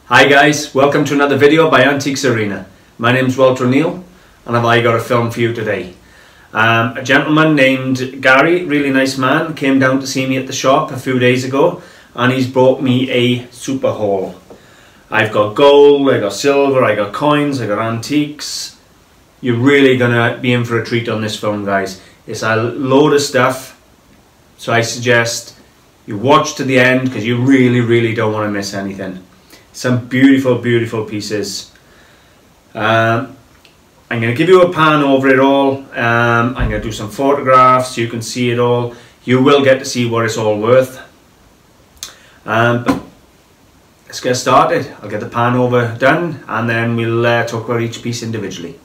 Hi guys, welcome to another video by AntiquesArena. My name's Walter O'Neill and I got a film for you today. A gentleman named Gary, really nice man, came down to see me at the shop a few days ago and he's brought me a super haul. I've got gold, I got silver, I got coins, I got antiques. You're really gonna be in for a treat on this film, guys. It's a load of stuff, so I suggest you watch to the end because you really don't want to miss anything. Some beautiful pieces. I'm going to give you a pan over it all. I'm going to do some photographs so you can see it all. You will get to see what it's all worth. But let's get started. I'll get the pan over done and then we'll talk about each piece individually.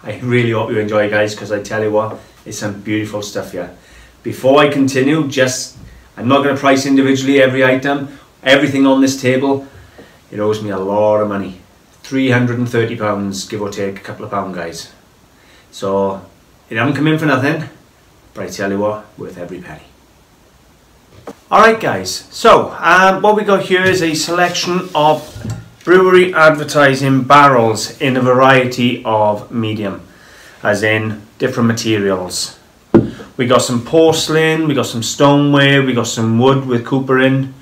I really hope you enjoy, guys, because I tell you what, it's some beautiful stuff here. Before I continue, I'm not going to price individually every item. Everything on this table, it owes me a lot of money. £330, give or take a couple of pounds, guys. So it haven't come in for nothing, but I tell you what, worth every penny. Alright guys, so what we got here is a selection of brewery advertising barrels in a variety of medium, as in different materials. We got some porcelain, we got some stoneware, we got some wood with copper in.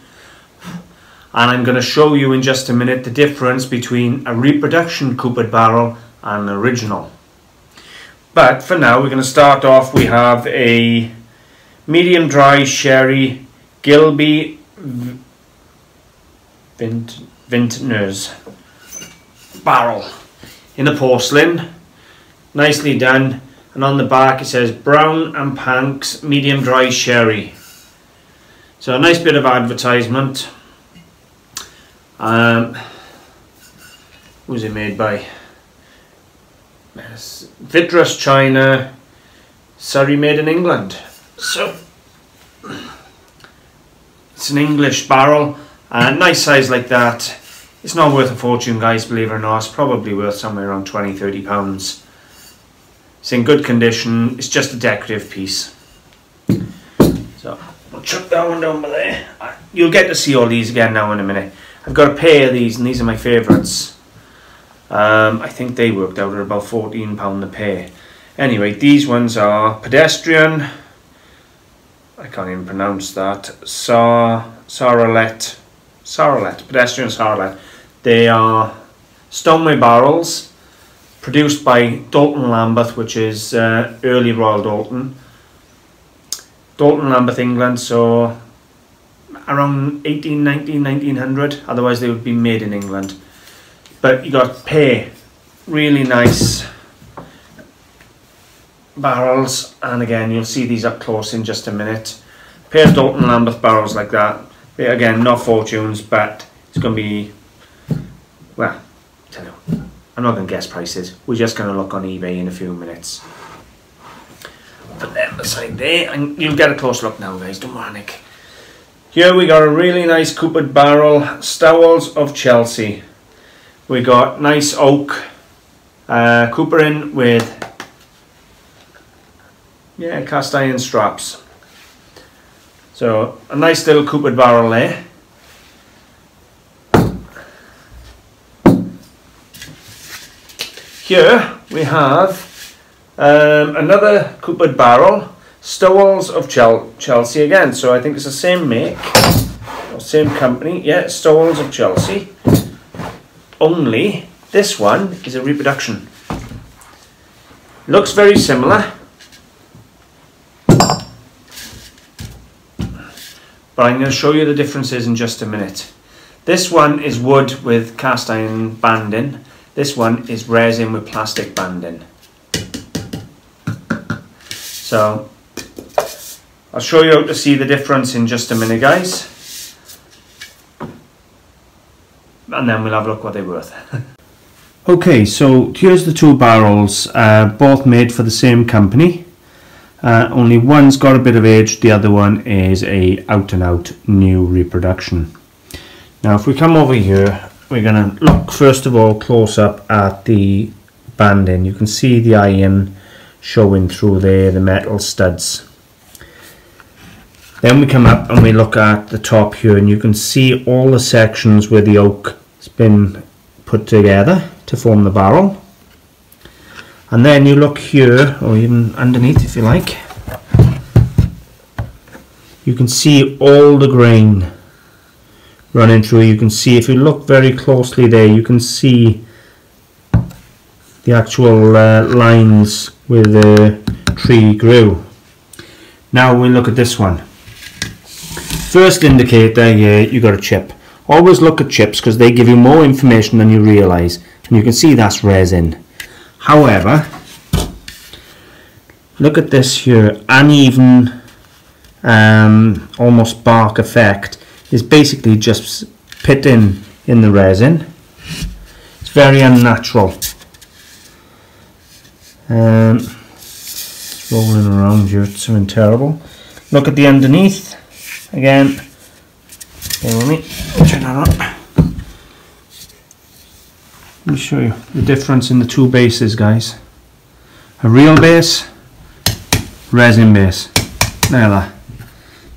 And I'm going to show you in just a minute the difference between a reproduction coopered barrel and an original. But for now, we're going to start off. We have a medium dry sherry Gilby Vintners barrel in a porcelain, nicely done. And on the back it says Brown and Panks medium dry sherry. So a nice bit of advertisement. Who's it made by? Vitreous China, Surrey, made in England. So it's an English barrel, nice size like that. It's not worth a fortune, guys, believe it or not. It's probably worth somewhere around £20–30. It's in good condition. It's just a decorative piece. So I'll chuck that one down by there. You'll get to see all these again now in a minute. I've got a pair of these and these are my favourites. I think they worked out at about £14 a pair. Anyway, these ones are Pedestrian, I can't even pronounce that, Saralet, Pedestrian Saralet. They are stoneware barrels produced by Doulton Lambeth, which is early Royal Doulton. Doulton Lambeth, England, so around 1890, 1900, otherwise they would be made in England. But you got pair, really nice barrels, and again you'll see these up close in just a minute. Pair of Doulton Lambeth barrels like that. They're, again, not fortunes, but it's going to be, well, tell you, I'm not going to guess prices. We're just going to look on eBay in a few minutes. Put them aside there and you'll get a close look now, guys, don't panic. Here we got a really nice coopered barrel, Stowells of Chelsea. We got nice oak, cooper in with cast iron straps. So a nice little coopered barrel there. Here we have another coopered barrel, Stowells of Chelsea again, so I think it's the same make, or same company, yeah, Stowells of Chelsea, only this one is a reproduction. Looks very similar, but I'm going to show you the differences in just a minute. This one is wood with cast iron banding, this one is resin with plastic banding. So I'll show you how to see the difference in just a minute, guys, and then we'll have a look what they're worth. Okay, so here's the two barrels, both made for the same company. Only one's got a bit of age, the other one is a out and out new reproduction. Now if we come over here, we're going to look first of all close up at the banding. You can see the iron showing through there, the metal studs. Then we come up and we look at the top here and you can see all the sections where the oak has been put together to form the barrel. And then you look here, or even underneath if you like, you can see all the grain running through. You can see, if you look very closely there, you can see the actual lines where the tree grew. Now we look at this one. First indicator, yeah, you got a chip. Always look at chips because they give you more information than you realise. And you can see that's resin. However, look at this here, uneven, almost bark effect is basically just pitting in the resin. It's very unnatural. It's rolling around here, it's something terrible. Look at the underneath again. Bear with me. Turn that on. Let me show you the difference in the two bases, guys. A real base, resin base. There, that.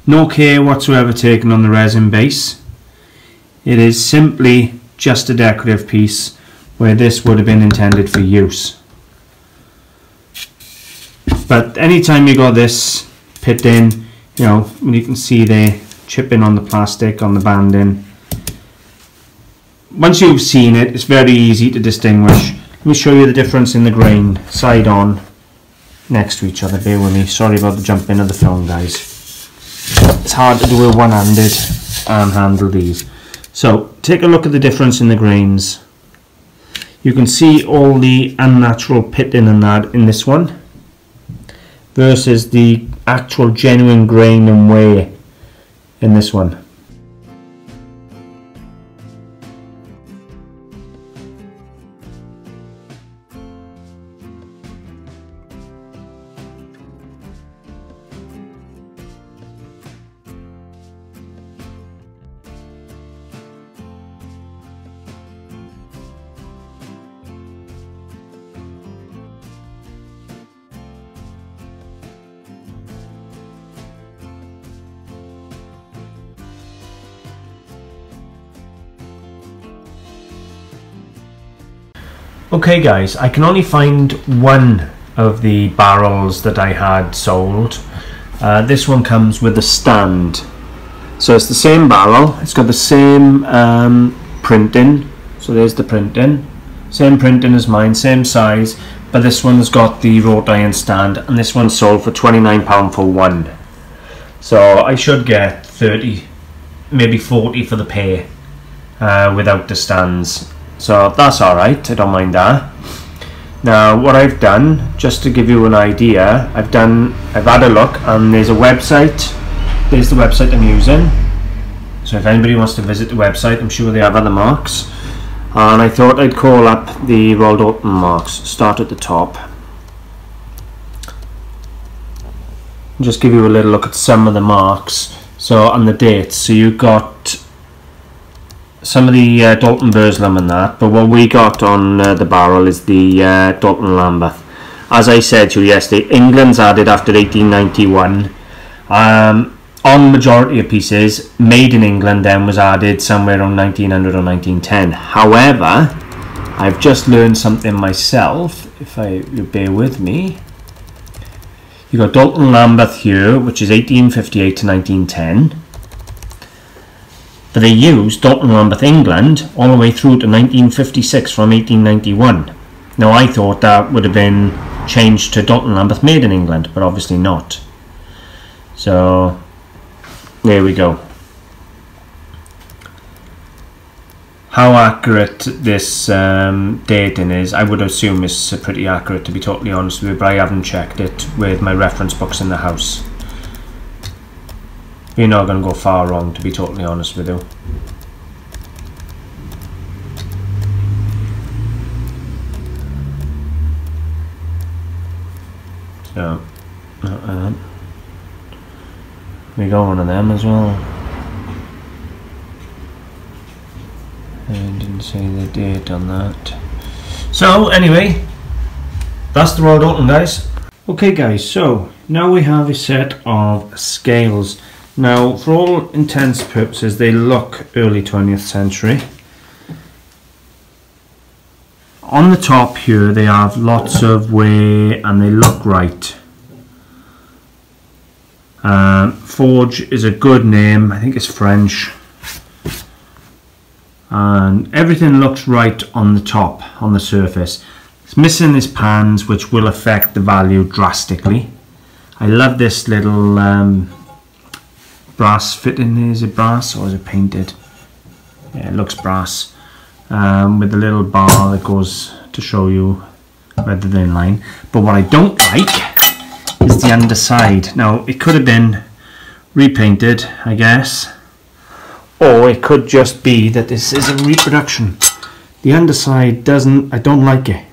No care whatsoever taken on the resin base. It is simply just a decorative piece where this would have been intended for use. But anytime you got this pit in, you know, when you can see the chipping on the plastic, on the banding. Once you've seen it, it's very easy to distinguish. Let me show you the difference in the grain, side on, next to each other. Bear with me, sorry about the jumping of the film, guys. It's hard to do it one-handed and handle these. So, take a look at the difference in the grains. You can see all the unnatural pitting and that in this one versus the actual genuine grain and wear in this one. Okay guys, I can only find one of the barrels that I had sold. This one comes with a stand. So it's the same barrel, it's got the same printing. So there's the printing. Same printing as mine, same size. But this one's got the wrought iron stand, and this one's sold for £29 for one. So I should get 30, maybe 40 for the pair without the stands. So that's alright, I don't mind that. Now what I've done, just to give you an idea, I've had a look, and there's a website. There's the website I'm using. So if anybody wants to visit the website, I'm sure they have other marks. And I thought I'd call up the Royal Doulton marks. Start at the top. Just give you a little look at some of the marks. So and the dates. So you got some of the Doulton Burslem and that, but what we got on the barrel is the Doulton Lambeth. As I said to you yesterday, England's added after 1891. On majority of pieces, made in England then was added somewhere around 1900 or 1910. However, I've just learned something myself, if you bear with me. You got Doulton Lambeth here, which is 1858 to 1910. But they used Doulton Lambeth England all the way through to 1956 from 1891. Now I thought that would have been changed to Doulton Lambeth made in England, but obviously not. So there we go. How accurate this dating is, I would assume is pretty accurate, to be totally honest with you, but I haven't checked it with my reference books in the house. You're not going to go far wrong, to be totally honest with you. So, we got one of them as well. I didn't say the date on that. So, anyway, that's the Royal Doulton, guys. Okay, guys, so now we have a set of scales. Now, for all intents and purposes, they look early 20th century. on the top here they have lots of wear and they look right. Forge is a good name, I think it's French, and everything looks right on the top, on the surface. It's missing this pans, which will affect the value drastically. I love this little brass fitting. Is it brass or is it painted? Yeah, it looks brass, with the little bar that goes to show you whether they're in line. But what I don't like is the underside. Now it could have been repainted, I guess, or it could just be that this is a reproduction. The underside doesn't, I don't like it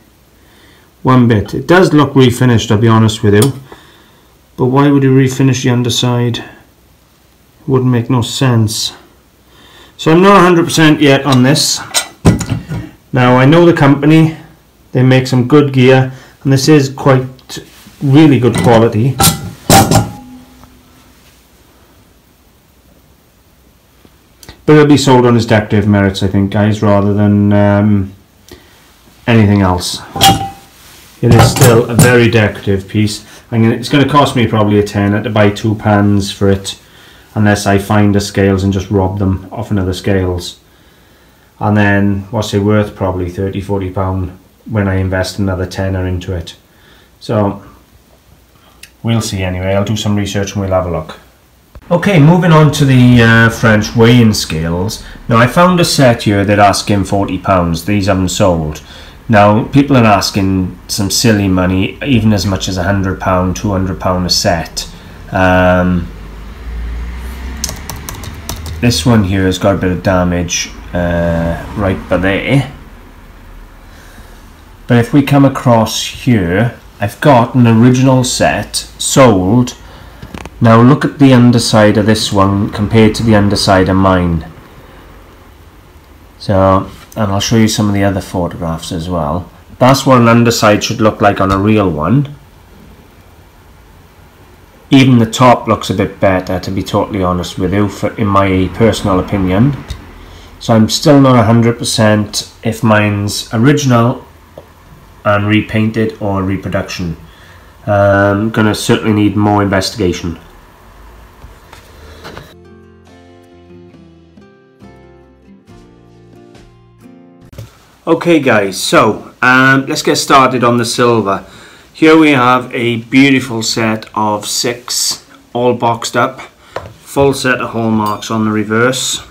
one bit. It does look refinished, I'll be honest with you, but why would you refinish the underside? It wouldn't make no sense. So I'm not 100% yet on this. Now I know the company, they make some good gear, and this is quite really good quality. But it'll be sold on its decorative merits, I think, guys, rather than anything else. It is still a very decorative piece. It's going to cost me probably a tenner to buy 2 pans for it, unless I find the scales and just rob them off another scales. And then what's it worth? Probably £30–40 when I invest another tenner into it. So we'll see anyway. I'll do some research and we'll have a look. Okay, moving on to the French weighing scales. Now I found a set here that asking £40. These haven't sold. Now people are asking some silly money, even as much as £100, £200 a set. This one here has got a bit of damage right by there. But if we come across here, I've got an original set sold. Now look at the underside of this one compared to the underside of mine. So, and I'll show you some of the other photographs as well. That's what an underside should look like on a real one. Even the top looks a bit better, to be totally honest with you, in my personal opinion. So I'm still not 100% if mine's original and repainted or reproduction. Gonna certainly need more investigation. Okay guys, so let's get started on the silver. Here we have a beautiful set of 6, all boxed up, full set of hallmarks on the reverse.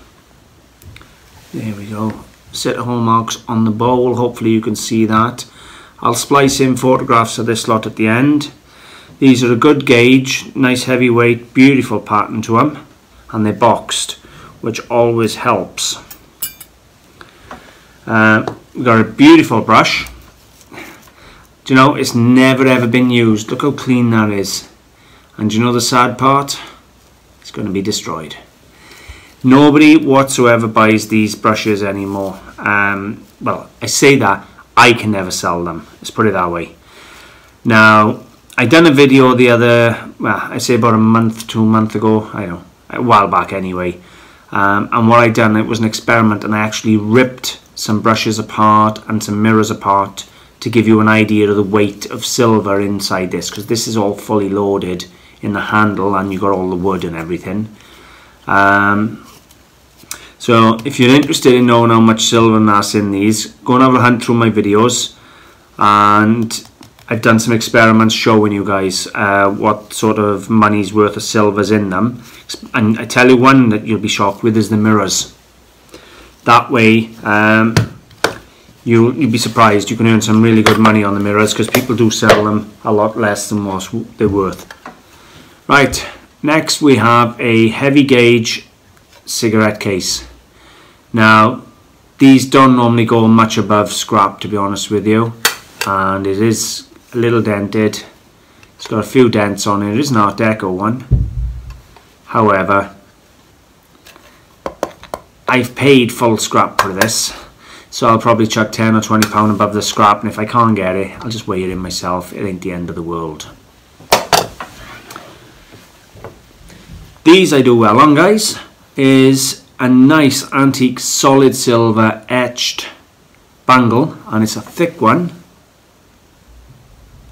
There we go, set of hallmarks on the bowl, hopefully you can see that. I'll splice in photographs of this lot at the end. These are a good gauge, nice heavyweight, beautiful pattern to them, and they're boxed, which always helps. We've got a beautiful brush. Do you know, it's never ever been used. Look how clean that is. And do you know the sad part? It's going to be destroyed. Nobody whatsoever buys these brushes anymore. Well, I say that, I can never sell them. Let's put it that way. Now, I done a video the other, well, I say about a month, 2 months ago. I don't know, a while back anyway. And what I done, it was an experiment, and I actually ripped some brushes apart and some mirrors apart to give you an idea of the weight of silver inside this, because this is all fully loaded in the handle and you got all the wood and everything. So if you're interested in knowing how much silver mass in these, go and have a hunt through my videos, and I've done some experiments showing you guys what sort of money's worth of silver's in them. And I tell you, one that you'll be shocked with is the mirrors. That way you'll be surprised. You can earn some really good money on the mirrors, because people do sell them a lot less than what they're worth. Right, next we have a heavy gauge cigarette case. Now these don't normally go much above scrap, to be honest with you, and it is a little dented. It's got a few dents on it. It is an Art Deco one. However, I've paid full scrap for this, so I'll probably chuck £10 or £20 above the scrap, and if I can't get it, I'll just weigh it in myself. It ain't the end of the world. These I do well on, guys, is a nice antique solid silver etched bangle, and it's a thick one.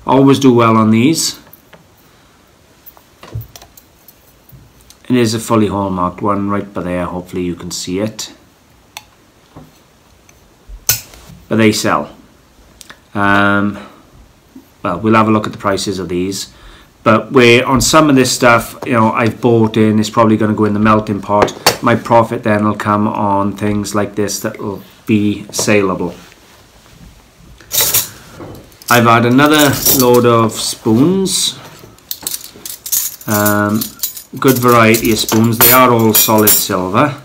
Always do well on these. It is a fully hallmarked one right by there, hopefully you can see it. But they sell. Well, we'll have a look at the prices of these. But on some of this stuff, you know, I've bought in, it's probably going to go in the melting pot. My profit then will come on things like this that will be saleable. I've had another load of spoons. Good variety of spoons. They are all solid silver.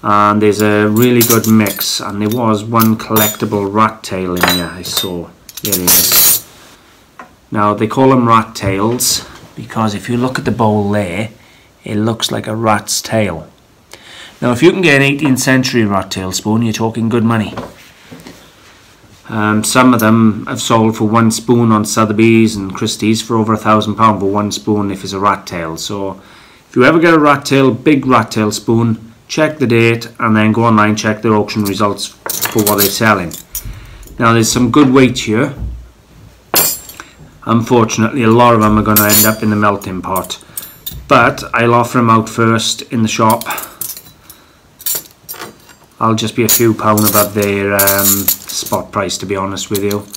And there's a really good mix. And there was one collectible rat tail in here I saw. There it is. Now they call them rat tails because if you look at the bowl there, it looks like a rat's tail. Now if you can get an 18th century rat tail spoon, you're talking good money. Some of them have sold for one spoon on Sotheby's and Christie's for over £1,000 for one spoon if it's a rat tail. So if you ever get a rat tail, big rat tail spoon, check the date and then go online, check their auction results for what they're selling. Now there's some good weight here. Unfortunately, a lot of them are going to end up in the melting pot, but I'll offer them out first in the shop. I'll just be a few pound above their spot price, to be honest with you,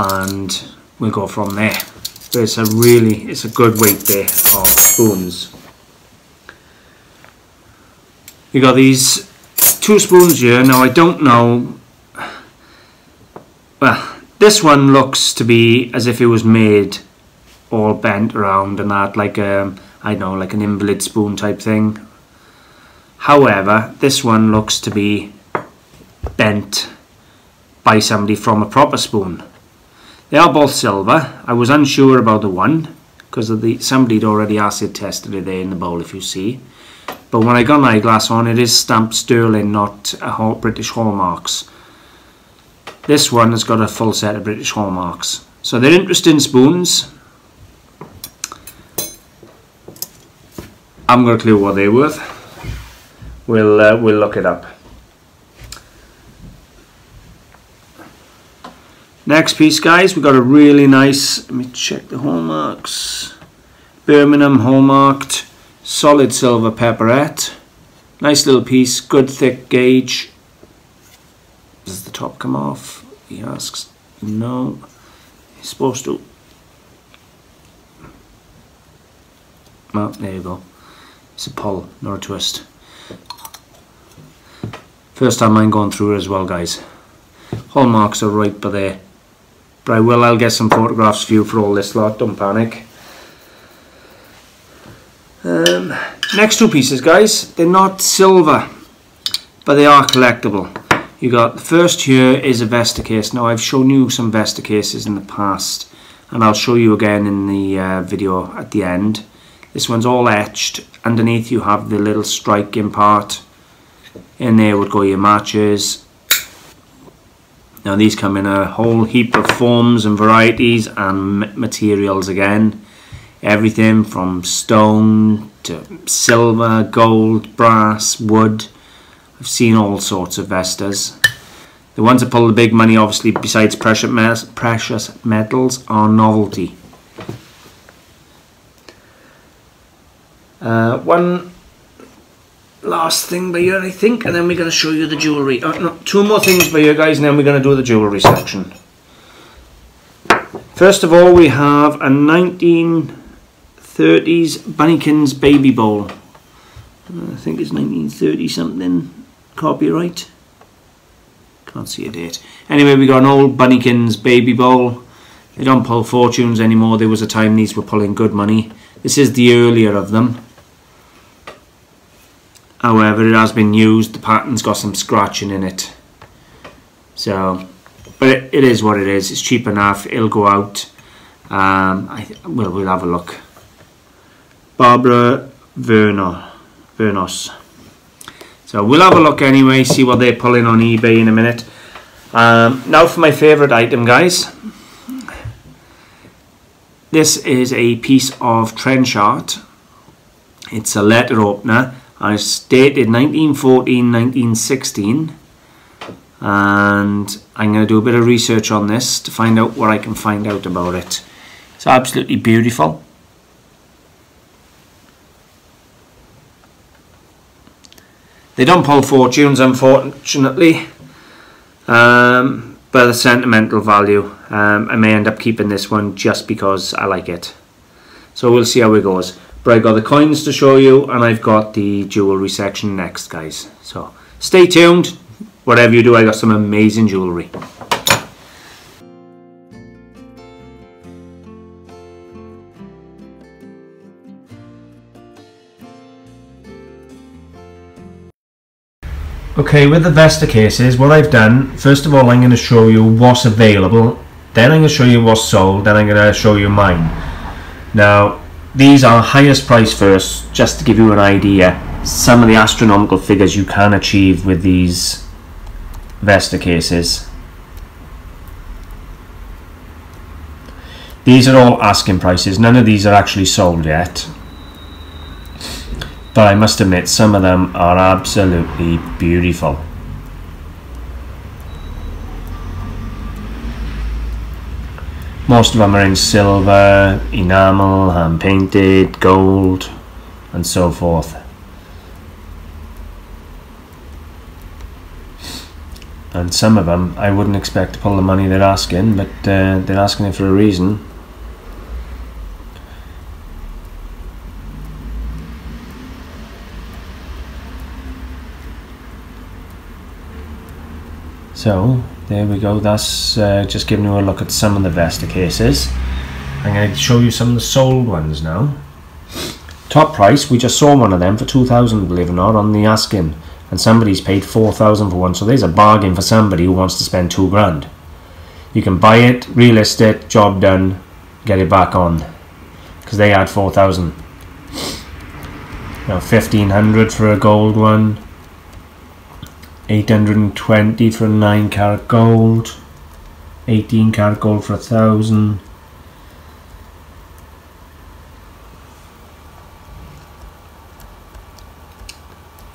and we'll go from there. But it's a good weight there of spoons. You got these two spoons here. Now I don't know. Well, this one looks to be as if it was made all bent around and that, like I don't know, like an invalid spoon type thing. However, this one looks to be bent by somebody from a proper spoon. They are both silver. I was unsure about the one because of somebody'd already acid tested it there in the bowl, if you see. But when I got my eyeglass on, it is stamped sterling, not British hallmarks. This one has got a full set of British hallmarks. So they're interesting spoons. I haven't got a clue what they're worth. We'll look it up. Next piece, guys, we've got a really nice, let me check the hallmarks. Birmingham hallmarked, solid silver pepperette. Nice little piece, good thick gauge. Does the top come off? He asks. No. It's supposed to. Oh, there you go. It's a pull, not a twist. First time I'm going through it as well, guys. Hallmarks are right by there. But I'll get some photographs for you for all this lot, don't panic. Next two pieces, guys. They're not silver, but they are collectible. You got the first here is a Vesta case. Now I've shown you some Vesta cases in the past, and I'll show you again in the video at the end. This one's all etched. Underneath you have the little striking part. In there would go your matches. Now these come in a whole heap of forms and varieties and materials again. Everything from stone to silver, gold, brass, wood. I've seen all sorts of Vestas. The ones that pull the big money, obviously, besides precious metals, are novelty. One last thing by here, I think, and then we're going to show you the jewellery. No, two more things by here, guys, and then we're going to do the jewellery section. First of all, we have a 1930s Bunnykins baby bowl. I think it's 1930 something. Copyright. Can't see a date. Anyway, we got an old Bunnykins baby bowl. They don't pull fortunes anymore. There was a time these were pulling good money. This is the earlier of them. However, it has been used. The pattern's got some scratching in it. So, but it is what it is. It's cheap enough. It'll go out. We'll have a look. Barbara Vernos. So we'll have a look anyway, see what they're pulling on eBay in a minute. Now for my favourite item, guys. This is a piece of trench art. It's a letter opener and it's dated 1914-1916. and I'm going to do a bit of research on this to find out what I can find out about it. It's absolutely beautiful. They don't pull fortunes, unfortunately, but the sentimental value, I may end up keeping this one just because I like it. So we'll see how it goes. But I've got the coins to show you, and I've got the jewellery section next, guys. So stay tuned. Whatever you do, I got some amazing jewellery. Okay, with the Vesta cases, what I've done, first of all I'm going to show you what's available, then I'm going to show you what's sold, then I'm going to show you mine. Now, these are highest price first, just to give you an idea, some of the astronomical figures you can achieve with these Vesta cases. These are all asking prices, none of these are actually sold yet. But I must admit, some of them are absolutely beautiful. Most of them are in silver, enamel, hand painted, gold, and so forth. And some of them I wouldn't expect to pull the money they're asking, but they're asking it for a reason. So there we go, that's just giving you a look at some of the Vesta cases. I'm going to show you some of the sold ones now. Top price, we just saw one of them for 2,000, believe it or not, on the asking, and somebody's paid 4,000 for one, so there's a bargain for somebody who wants to spend 2 grand. You can buy it, relist it, job done, get it back on, because they had 4,000. Now 1,500 for a gold one, 820 for a 9 carat gold, 18 carat gold for 1,000.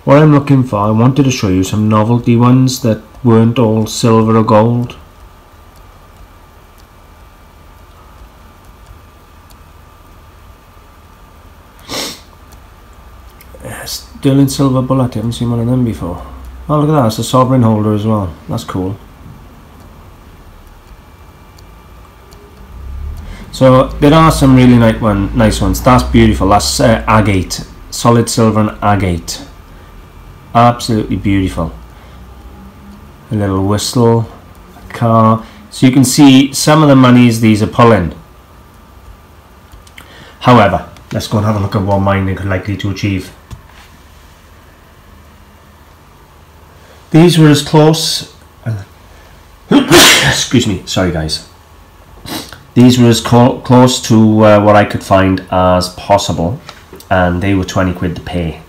What I'm looking for, I wanted to show you some novelty ones that weren't all silver or gold. Sterling silver bullet, I haven't seen one of them before. Oh, look at that, it's a sovereign holder as well. That's cool. So there are some really nice ones. That's beautiful. That's agate, solid silver and agate. Absolutely beautiful. A little whistle, a car. So you can see some of the monies these are pulling. However, let's go and have a look at what mine are likely to achieve. These were as close, excuse me, sorry guys. These were as close to what I could find as possible, and they were 20 quid to pay.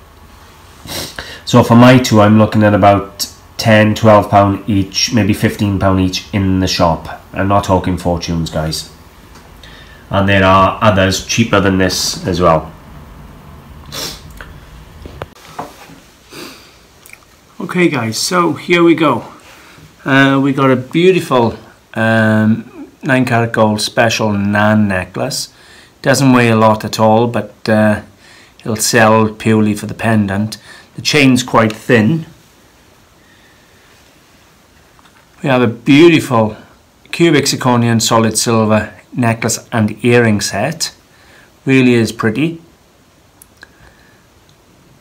So for my two, I'm looking at about 10, 12 pound each, maybe 15 pound each in the shop. I'm not talking fortunes, guys. And there are others cheaper than this as well. Okay guys, so here we go. We got a beautiful 9 carat gold special Nan necklace. Doesn't weigh a lot at all, but it'll sell purely for the pendant. The chain's quite thin. We have a beautiful cubic zirconian solid silver necklace and earring set. Really is pretty.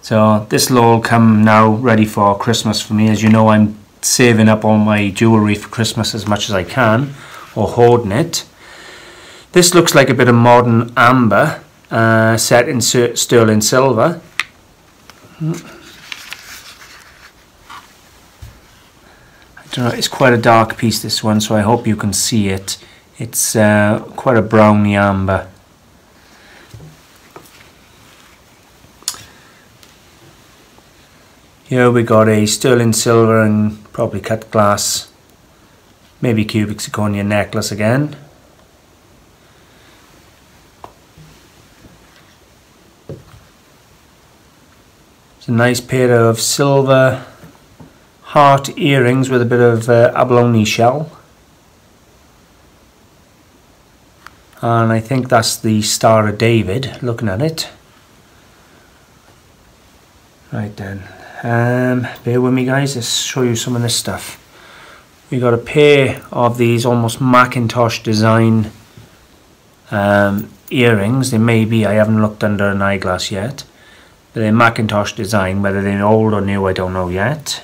So this will all come now ready for Christmas for me. As you know, I'm saving up all my jewellery for Christmas as much as I can, or hoarding it. This looks like a bit of modern amber set in sterling silver. I don't know, it's quite a dark piece, this one, so I hope you can see it. It's quite a browny amber. Here we got a sterling silver and probably cut glass, maybe cubic zirconia necklace again. It's a nice pair of silver heart earrings with a bit of abalone shell. And I think that's the Star of David, looking at it. Right then, bear with me guys, let's show you some of this stuff. We got a pair of these almost Macintosh design earrings. They may be, I haven't looked under an eyeglass yet. But they're Macintosh design, whether they're old or new I don't know yet.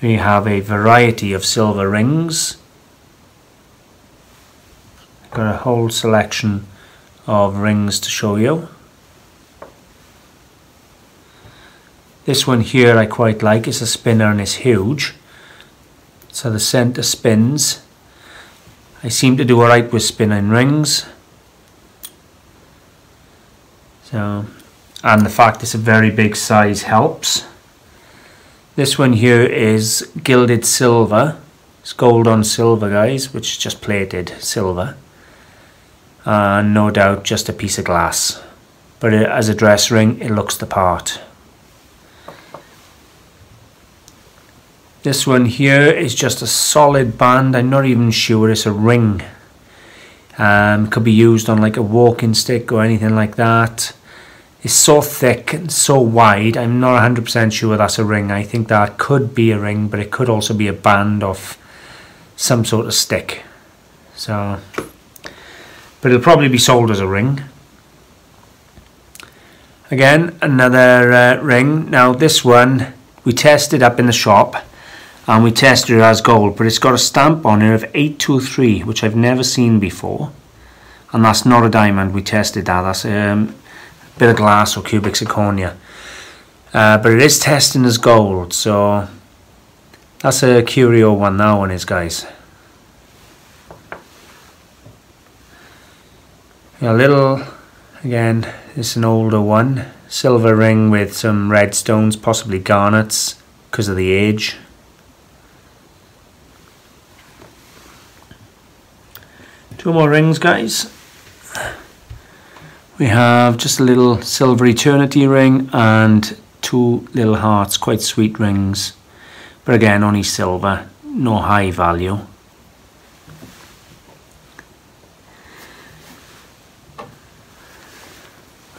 We have a variety of silver rings. Got a whole selection of rings to show you. This one here I quite like. It's a spinner and it's huge. So the centre spins. I seem to do alright with spinning rings. So, and the fact it's a very big size helps. This one here is gilded silver. It's gold on silver guys, which is just plated silver. And no doubt just a piece of glass. But as a dress ring it looks the part. This one here is just a solid band. I'm not even sure it's a ring. Could be used on like a walking stick or anything like that. It's so thick and so wide, I'm not 100% sure that's a ring. I think that could be a ring, but it could also be a band of some sort of stick. So, but it'll probably be sold as a ring. Again, another ring. Now this one, we tested up in the shop. And we tested it as gold, but it's got a stamp on it of 823, which I've never seen before. And that's not a diamond, we tested that. That's a bit of glass or cubic zirconia. But it is testing as gold, so that's a curio one, that one is, guys. A little, again, it's an older one. Silver ring with some red stones, possibly garnets, because of the age. Two more rings, guys. We have just a little silver eternity ring and two little hearts, quite sweet rings. But again, only silver, no high value.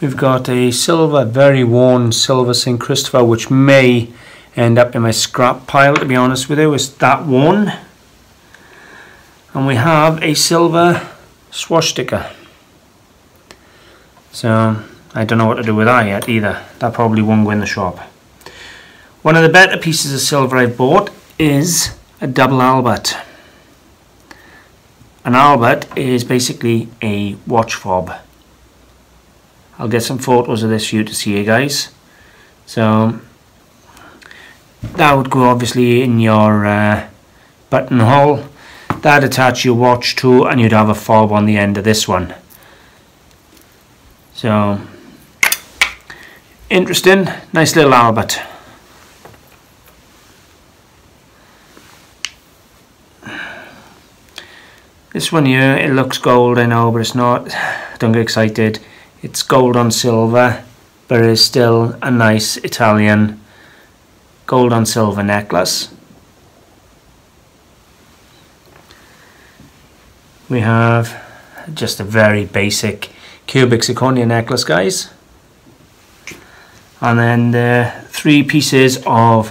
We've got a silver, very worn silver St. Christopher, which may end up in my scrap pile, to be honest with you. It's that worn. And we have a silver swastika. So I don't know what to do with that yet either. That probably won't go in the shop. One of the better pieces of silver I've bought is a double Albert. An Albert is basically a watch fob. I'll get some photos of this for you to see, guys. So that would go obviously in your buttonhole. That attach your watch to, and you'd have a fob on the end of this one. So interesting, nice little Albert. This one here, it looks gold, I know, but it's not. Don't get excited. It's gold on silver, but it is still a nice Italian gold on silver necklace. We have just a very basic cubic zirconia necklace, guys. And then the three pieces of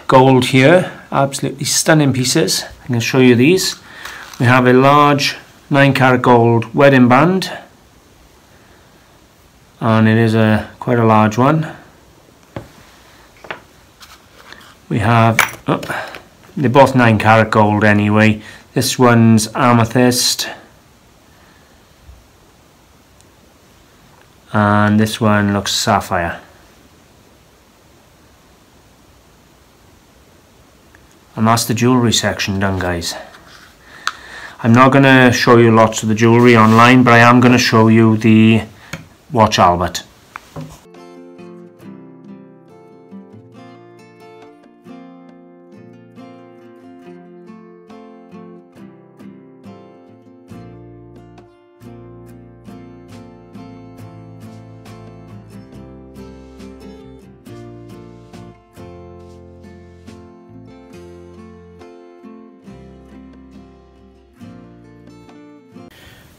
gold here, absolutely stunning pieces. I'm going to show you these. We have a large 9-carat gold wedding band, and it is quite a large one. We have, they're both 9-carat gold anyway. This one's amethyst, and this one looks sapphire. And that's the jewellery section done, guys. I'm not going to show you lots of the jewellery online, but I am going to show you the watch Albert.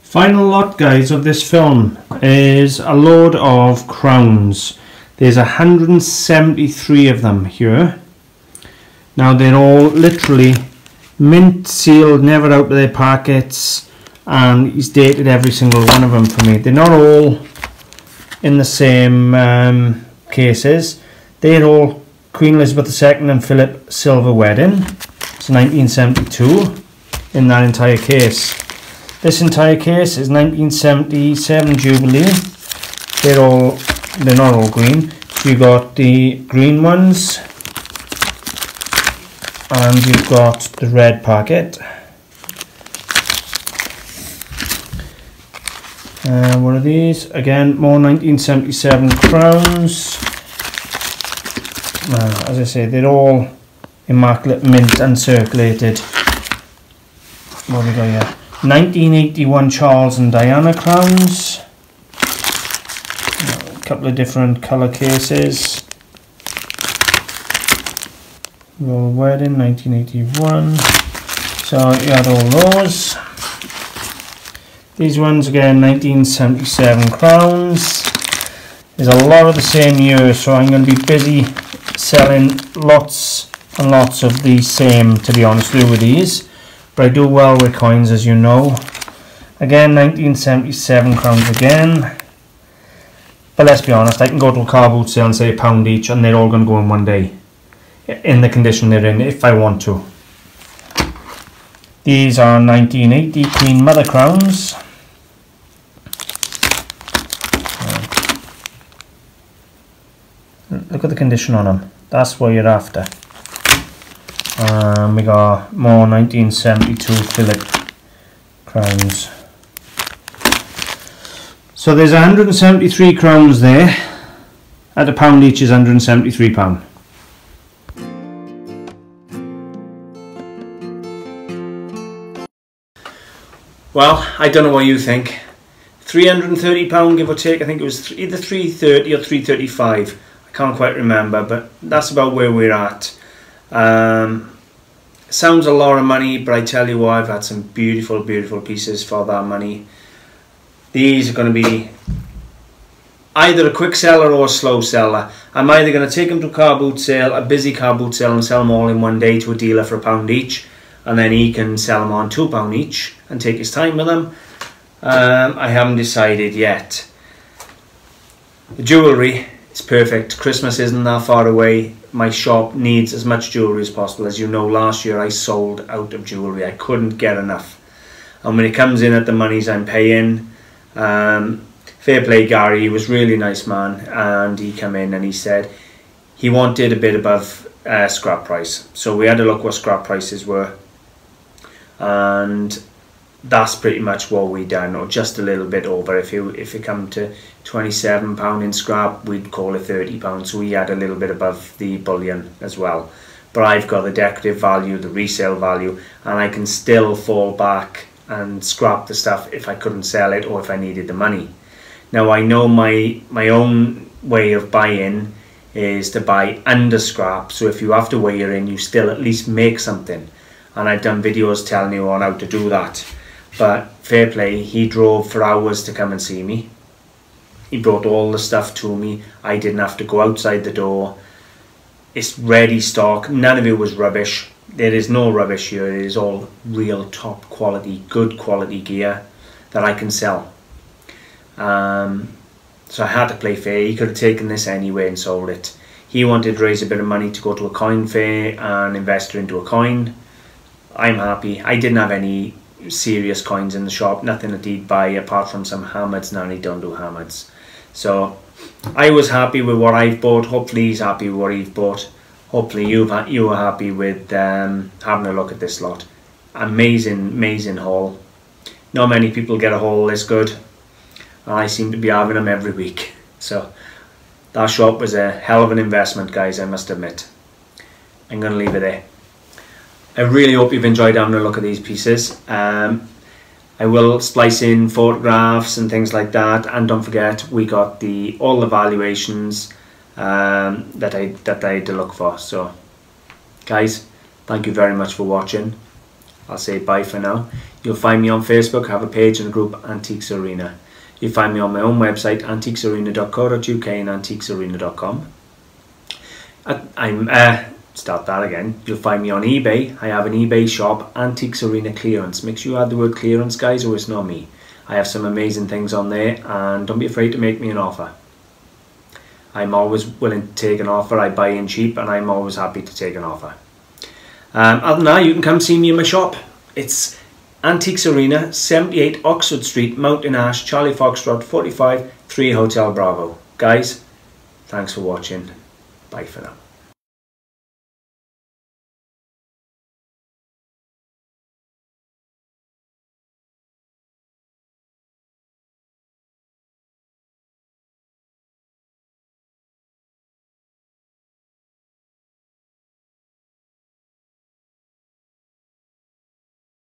Final lot, guys, of this film is a load of crowns. There's 173 of them here. Now they're all literally mint sealed, never out of their packets, and he's dated every single one of them for me. They're not all in the same cases. They're all Queen Elizabeth II and Philip silver wedding. It's 1972 in that entire case. This entire case is 1977 Jubilee. They're not all green. You got the green ones, and you've got the red packet. What are these? Again, more 1977 crowns. As I say, they're all immaculate mint and circulated. What have we got here? 1981 Charles and Diana crowns. A couple of different colour cases. Royal Wedding, 1981. So you had all those. These ones again, 1977 crowns. There's a lot of the same year, so I'm going to be busy selling lots and lots of the same, to be honest with these. But I do well with coins, as you know. Again, 1977 crowns again. But let's be honest, I can go to a car boot sale and say £1 each, and they're all going to go in one day, in the condition they're in, if I want to. These are 1980 Queen Mother crowns. Look at the condition on them. That's what you're after. We got more 1972 Philip crowns. So there's 173 crowns there. At £1 each is £173. Well, I don't know what you think. £330 give or take. I think it was either £330 or £335. I can't quite remember, but that's about where we're at. Sounds a lot of money, but I tell you what, I've had some beautiful, beautiful pieces for that money. These are going to be either a quick seller or a slow seller. I'm either going to take them to a car boot sale, a busy car boot sale, and sell them all in one day to a dealer for £1 each, and then he can sell them on £2 each and take his time with them. I haven't decided yet. The jewellery is perfect. Christmas isn't that far away. My shop needs as much jewellery as possible. As you know, last year I sold out of jewellery. I couldn't get enough. And when it comes in at the monies I'm paying, fair play Gary, he was a really nice man, and he came in and he said he wanted a bit above scrap price. So we had a look what scrap prices were, and that's pretty much what we done, or just a little bit over. If it come to £27 in scrap, we'd call it £30. So we had a little bit above the bullion as well. But I've got the decorative value, the resale value, and I can still fall back and scrap the stuff if I couldn't sell it or if I needed the money. Now I know my own way of buying is to buy under scrap, so if you have to weigh in, you still at least make something. And I've done videos telling you on how to do that. But fair play, he drove for hours to come and see me. He brought all the stuff to me. I didn't have to go outside the door. It's ready stock. None of it was rubbish. There is no rubbish here. It is all real top quality, good quality gear that I can sell. So I had to play fair. He could have taken this anyway and sold it. He wanted to raise a bit of money to go to a coin fair and invest into a coin. I'm happy. I didn't have any serious coins in the shop, nothing that he'd buy apart from some hammers. Now he don't do hammers. So I was happy with what I've bought. Hopefully he's happy with what he's bought. Hopefully you are happy with having a look at this lot. Amazing haul. Not many people get a haul this good, and I seem to be having them every week. So that shop was a hell of an investment, guys, I must admit. I'm going to leave it there. I really hope you've enjoyed having a look at these pieces. I will splice in photographs and things like that, and don't forget we got all the valuations that I had to look for. So guys, thank you very much for watching. I'll say bye for now. You'll find me on Facebook, I have a page and a group, Antiques Arena. You'll find me on my own website, antiquesarena.co.uk and antiquesarena.com. Start that again. You'll find me on eBay. I have an eBay shop, Antiques Arena Clearance. Make sure you add the word clearance, guys, or it's not me. I have some amazing things on there, and don't be afraid to make me an offer. I'm always willing to take an offer. I buy in cheap, and I'm always happy to take an offer. Other than that, you can come see me in my shop. It's Antiques Arena, 78 Oxford Street, Mountain Ash, Charlie Foxtrot, 45, 3 Hotel Bravo. Guys, thanks for watching. Bye for now.